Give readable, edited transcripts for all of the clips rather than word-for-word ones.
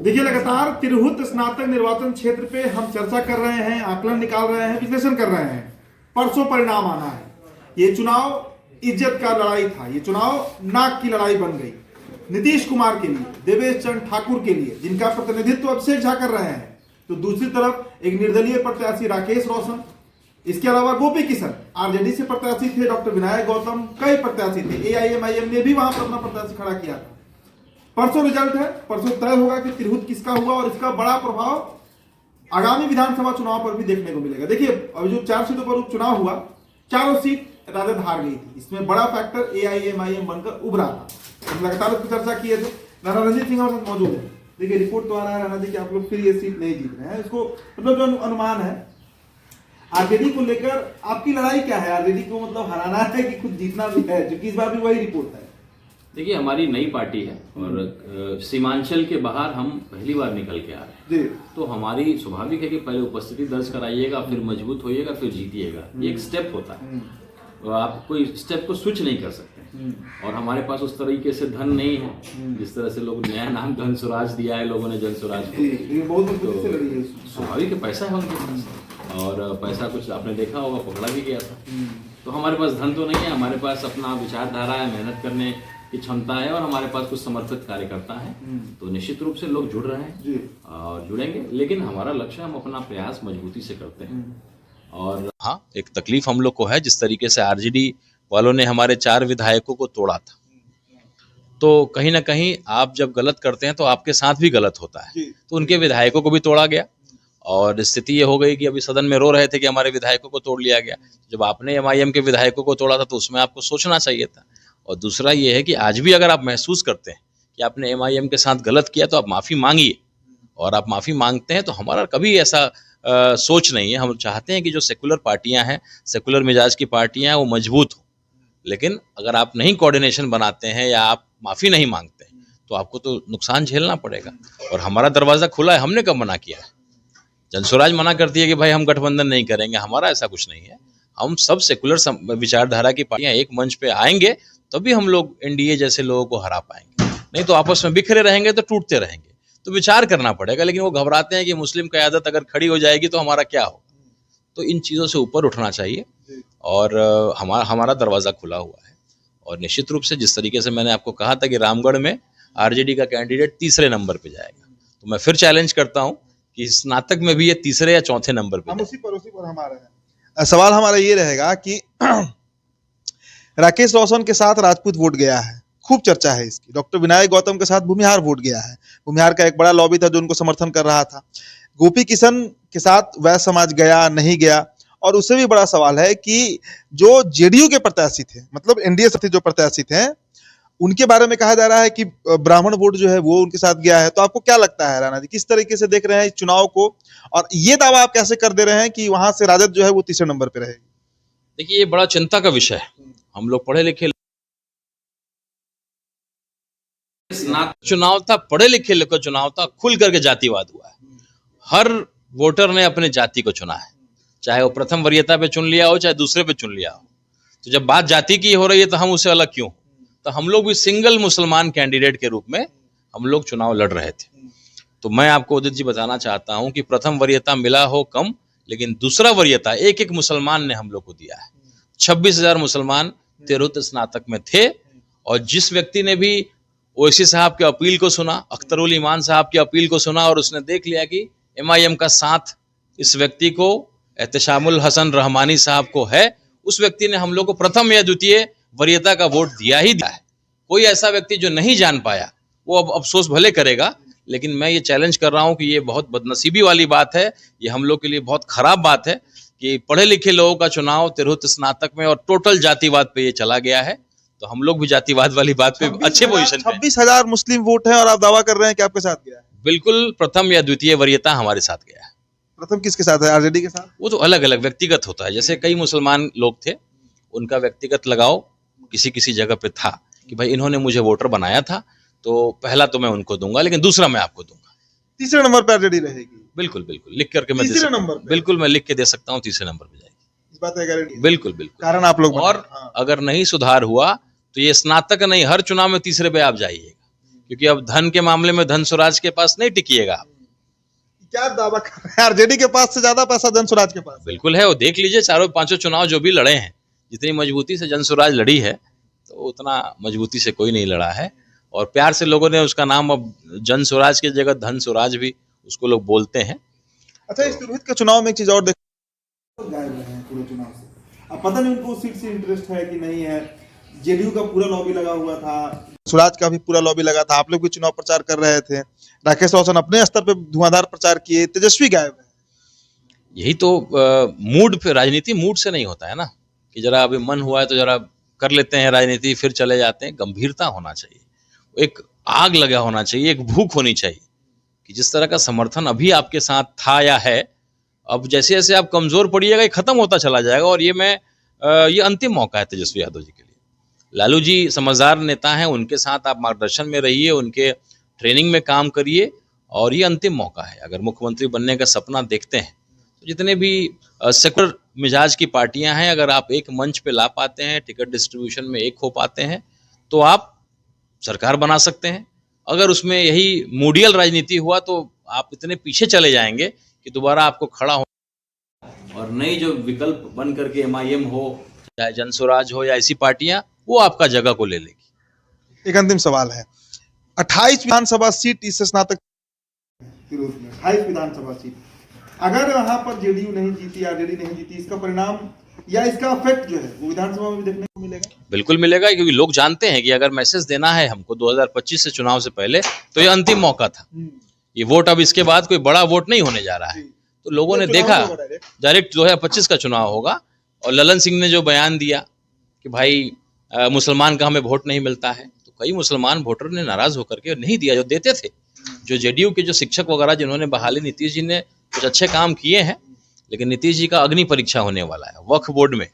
देखिए, लगातार तिरहुत स्नातक निर्वाचन क्षेत्र पे हम चर्चा कर रहे हैं, आकलन निकाल रहे हैं, विश्लेषण कर रहे हैं। परसों परिणाम आना है। ये चुनाव इज्जत का लड़ाई था, ये चुनाव नाक की लड़ाई बन गई। नीतीश कुमार के लिए, देवेश चंद्र ठाकुर के लिए, जिनका प्रतिनिधित्व अभिषेक झा कर रहे हैं, तो दूसरी तरफ एक निर्दलीय प्रत्याशी राकेश रोशन, इसके अलावा गोपी किशन आरजेडी से प्रत्याशी थे, डॉक्टर विनायक गौतम, कई प्रत्याशी थे। एआईएमआईएम ने भी वहां पर अपना प्रत्याशी खड़ा किया था। परसों रिजल्ट है, परसों तय होगा कि तिरहुत किसका हुआ, और इसका बड़ा प्रभाव आगामी विधानसभा चुनाव पर भी देखने को मिलेगा। देखिए, अभी जो 4 सीटों पर उपचुनाव हुआ, चारों सीट राजद हार गई थी। इसमें बड़ा फैक्टर एआईएमआईएम बनकर उभरा था। हम लगातार उस पर चर्चा किए थे। राणा रणजीत सिंह हमारे साथ मौजूद है। देखिए, रिपोर्ट तो आ रहा है राणा जी कि आप लोग फिर ये सीट नहीं जीत रहे हैं। इसको मतलब जो अनुमान है आरजेडी को लेकर, आपकी लड़ाई क्या है? आरजेडी को मतलब हराना है कि खुद जीतना भी है, जो कि इस बार भी वही रिपोर्ट है। देखिए, हमारी नई पार्टी है और सीमांचल के बाहर हम पहली बार निकल के आ रहे हैं, तो हमारी स्वाभाविक है कि पहले उपस्थिति दर्ज कराइएगा, फिर मजबूत होइएगा, फिर जीतिएगा। ये एक स्टेप होता है, तो आप कोई स्टेप को स्विच नहीं कर सकते। और हमारे पास उस तरीके से धन नहीं है, जिस तरह से लोग नया नाम धन स्वराज दिया है लोगों ने, जन स्वराज को। तो स्वाभाविक है, पैसा है उनके पास, और पैसा कुछ आपने देखा होगा पकड़ा भी गया था। तो हमारे पास धन तो नहीं है, हमारे पास अपना विचारधारा है, मेहनत करने की क्षमता है, और हमारे पास कुछ समर्पित कार्यकर्ता है। तो निश्चित रूप से लोग जुड़ रहे हैं और जुड़ेंगे, लेकिन हमारा लक्ष्य, हम अपना प्रयास मजबूती से करते हैं। और हाँ, एक तकलीफ हम लोग को है, जिस तरीके से आरजेडी वालों ने हमारे 4 विधायकों को तोड़ा था, तो कहीं ना कहीं आप जब गलत करते हैं तो आपके साथ भी गलत होता है। तो उनके विधायकों को भी तोड़ा गया, और स्थिति ये हो गई कि अभी सदन में रो रहे थे कि हमारे विधायकों को तोड़ लिया गया। जब आपने एमआईएम के विधायकों को तोड़ा था, तो उसमें आपको सोचना चाहिए था। और दूसरा ये है कि आज भी अगर आप महसूस करते हैं कि आपने एमआईएम के साथ गलत किया, तो आप माफ़ी मांगिए, और आप माफ़ी मांगते हैं तो हमारा कभी ऐसा सोच नहीं है। हम चाहते हैं कि जो सेकुलर पार्टियां हैं, सेकुलर मिजाज की पार्टियां हैं, वो मजबूत हो। लेकिन अगर आप नहीं कोऑर्डिनेशन बनाते हैं या आप माफ़ी नहीं मांगते हैं, तो आपको तो नुकसान झेलना पड़ेगा। और हमारा दरवाज़ा खुला है, हमने कब मना किया है? जनस्वराज मना करती है कि भाई हम गठबंधन नहीं करेंगे, हमारा ऐसा कुछ नहीं है। हम सब सेकुलर विचारधारा की पार्टियां एक मंच पे आएंगे, तभी हम लोग एनडीए जैसे लोगों को हरा पाएंगे। नहीं तो आपस में बिखरे रहेंगे तो टूटते रहेंगे। तो विचार करना पड़ेगा। लेकिन वो घबराते हैं कि मुस्लिम क़यादत अगर खड़ी हो जाएगी तो हमारा क्या होगा। तो इन चीज़ों से ऊपर उठना चाहिए, और हमारा दरवाज़ा खुला हुआ है। और निश्चित रूप से जिस तरीके से मैंने आपको कहा था कि रामगढ़ में आरजेडी का कैंडिडेट 3रे नंबर पर जाएगा, तो मैं फिर चैलेंज करता हूँ कि स्नातक में भी ये 3रे या 4थे नंबर पे। हम उसी पर हमारे हैं। सवाल हमारा ये रहेगा कि राकेश रोशन के साथ राजपूत वोट गया है, खूब चर्चा है इसकी। डॉक्टर विनायक गौतम के साथ भूमिहार वोट गया है, भूमिहार का एक बड़ा लॉबी था जो उनको समर्थन कर रहा था। गोपी किशन के साथ वैश्य समाज गया नहीं गया, और उससे भी बड़ा सवाल है कि जो जेडीयू के प्रत्याशी थे, मतलब एनडीए से जो प्रत्याशी थे, उनके बारे में कहा जा रहा है कि ब्राह्मण वोट जो है वो उनके साथ गया है। तो आपको क्या लगता है राणा जी, किस तरीके से देख रहे हैं इस चुनाव को, और ये दावा आप कैसे कर दे रहे हैं कि वहां से राजद जो है वो 3रे नंबर पे रहेगी? देखिए, ये बड़ा चिंता का विषय है। हम लोग पढ़े लिखे, चुनाव था, पढ़े लिखे लोग का चुनाव था, खुल करके जातिवाद हुआ है। हर वोटर ने अपने जाति को चुना है, चाहे वो प्रथम वरीयता पे चुन लिया हो, चाहे दूसरे पे चुन लिया हो। तो जब बात जाति की हो रही है तो हम उससे अलग क्यों? तो हम लोग भी सिंगल मुसलमान कैंडिडेट के रूप में हम लोग चुनाव लड़ रहे थे। तो मैं आपको उदित जी बताना चाहता हूं कि प्रथम वरीयता मिला हो कम, लेकिन दूसरा वरीयता एक एक मुसलमान ने हम लोग को दिया है। 26,000 मुसलमान तिरहुत स्नातक में थे, और जिस व्यक्ति ने भी ओवैसी साहब के अपील को सुना, अख्तरुल ईमान साहब की अपील को सुना, और उसने देख लिया कि एमआईएम का साथ इस व्यक्ति को, एहतशामुल हसन रहमानी साहब को है, उस व्यक्ति ने हम लोग को प्रथम या द्वितीय वरीयता का वोट दिया ही दिया है। कोई ऐसा व्यक्ति जो नहीं जान पाया, वो अब अफसोस भले करेगा, लेकिन मैं ये चैलेंज कर रहा हूं कि ये बहुत बदनसीबी वाली बात है। ये हम लोग के लिए बहुत खराब बात है कि पढ़े लिखे लोगों का चुनाव तिरहुत स्नातक में, और टोटल जातिवाद पे ये चला गया है। तो हम लोग भी जातिवाद वाली बात पे अच्छे पोजीशन पे। 26,000 मुस्लिम वोट है, और आप दावा कर रहे हैं कि आपके साथ गया है? बिल्कुल, प्रथम या द्वितीय वरीयता हमारे साथ गया है। प्रथम किसके साथ है? आरजेडी के साथ? वो तो अलग अलग व्यक्तिगत होता है। जैसे कई मुसलमान लोग थे, उनका व्यक्तिगत लगाव किसी किसी जगह पे था कि भाई इन्होंने मुझे वोटर बनाया था, तो पहला तो मैं उनको दूंगा, लेकिन दूसरा मैं आपको दूंगा। 3रे नंबर पे आरजेडी रहेगी? बिल्कुल बिल्कुल, लिख करके मैं 3रे नंबर पे? बिल्कुल मैं लिख के दे सकता हूँ, 3रे नंबर पे जाएगी। इस बात है गारंटी? बिल्कुल बिल्कुल। कारण आप लोग और अगर नहीं सुधार हुआ तो ये स्नातक नहीं, हर चुनाव में 3रे पे आप जाइएगा। क्योंकि अब धन के मामले में धन स्वराज के पास नहीं टिकिएगा। क्या दावा कर रहे हैं, आरजेडी के पास से ज्यादा पैसा जन स्वराज के पास? बिल्कुल है, वो देख लीजिए चारों पांचों चुनाव जो भी लड़े हैं, जितनी मजबूती से जन स्वराज लड़ी है तो उतना मजबूती से कोई नहीं लड़ा है। और प्यार से लोगों ने उसका नाम अब जन स्वराज की जगह धन स्वराज भी उसको लोग बोलते हैं। अच्छा, इस तिरहुत के चुनाव में एक चीज और देख, गायब रहे हैं पूरे चुनाव से। अब पता नहीं उनको उस सीट से इंटरेस्ट है कि नहीं है। जेडीयू का पूरा लॉबी लगा हुआ था, स्वराज का भी पूरा लॉबी लगा था, आप लोग भी चुनाव प्रचार कर रहे थे, राकेश रोशन अपने स्तर पे धुआंधार प्रचार किए, तेजस्वी गायब है। यही तो मूड पे, राजनीति मूड से नहीं होता है ना, कि जरा अभी मन हुआ है तो जरा कर लेते हैं राजनीति, फिर चले जाते हैं। गंभीरता होना चाहिए, एक आग लगा होना चाहिए, एक भूख होनी चाहिए कि जिस तरह का समर्थन अभी आपके साथ था या है, अब जैसे जैसे आप कमजोर पड़िएगा ये खत्म होता चला जाएगा। और ये अंतिम मौका है तेजस्वी यादव जी के लिए। लालू जी समझदार नेता हैं, उनके साथ आप मार्गदर्शन में रहिए, उनके ट्रेनिंग में काम करिए, और ये अंतिम मौका है। अगर मुख्यमंत्री बनने का सपना देखते हैं तो जितने भी सेकुलर मिजाज की पार्टियां हैं, अगर आप एक मंच पे ला पाते हैं, टिकट डिस्ट्रीब्यूशन में एक हो पाते हैं, तो आप सरकार बना सकते हैं। अगर उसमें यही मूडियल राजनीति हुआ तो आप इतने पीछे चले जाएंगे कि दोबारा आपको खड़ा हो, और नई जो विकल्प बन करके MIM हो, चाहे जन स्वराज हो, या ऐसी पार्टियां, वो आपका जगह को ले लेगी। एक अंतिम सवाल है, 28 विधानसभा सीट इस स्नातक तिरहुत में 28 विधानसभा सीट, अगर वहां पर जेडीयू नहीं जीती, आरजेडी नहीं जीती, इसका परिणाम या इसका इफेक्ट जो है वो विधानसभा में भी देखने को मिलेगा? बिल्कुल मिलेगा, क्योंकि लोग जानते हैं कि अगर मैसेज देना है हमको 2025 से चुनाव से पहले, तो ये अंतिम मौका था। ये वोट अब इसके बाद कोई बड़ा वोट नहीं होने जा रहा है। तो लोगों ने देखा डायरेक्ट 2025 का चुनाव होगा। और ललन सिंह ने जो बयान दिया कि भाई मुसलमान का हमें वोट नहीं मिलता है, तो कई मुसलमान वोटर ने नाराज होकर के नहीं दिया, जो देते थे। जो जेडीयू के जो शिक्षक वगैरह जिन्होंने बहाली, नीतीश जी ने कुछ अच्छे काम किए हैं, लेकिन नीतीश जी का अग्नि परीक्षा होने वाला है वक्फ बोर्ड में।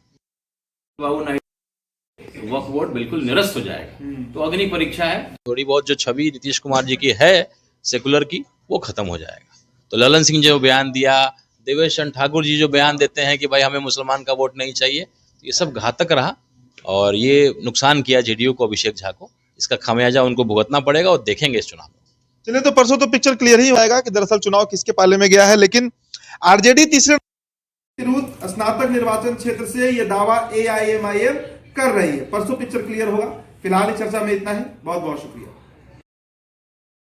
वक्फ बोर्ड बिल्कुल निरस्त हो जाएगा, तो अग्नि परीक्षा है। थोड़ी बहुत जो छवि नीतीश कुमार जी की है सेकुलर की, वो खत्म हो जाएगा। तो ललन सिंह जो बयान दिया, देवेश चंद्र ठाकुर जी जो बयान देते हैं कि भाई हमें मुसलमान का वोट नहीं चाहिए, तो ये सब घातक रहा और ये नुकसान किया जेडीयू को, अभिषेक झा को। इसका खामियाजा उनको भुगतना पड़ेगा और देखेंगे इस चुनाव में। चलिए, तो परसों तो पिक्चर क्लियर ही होगा कि दरअसल चुनाव किसके पाले में गया है, लेकिन आरजेडी तीसरे तिरहुत स्नातक निर्वाचन क्षेत्र से ये दावा AIMIM कर रही है। परसों पिक्चर क्लियर होगा। फिलहाल चर्चा में इतना ही। बहुत बहुत शुक्रिया।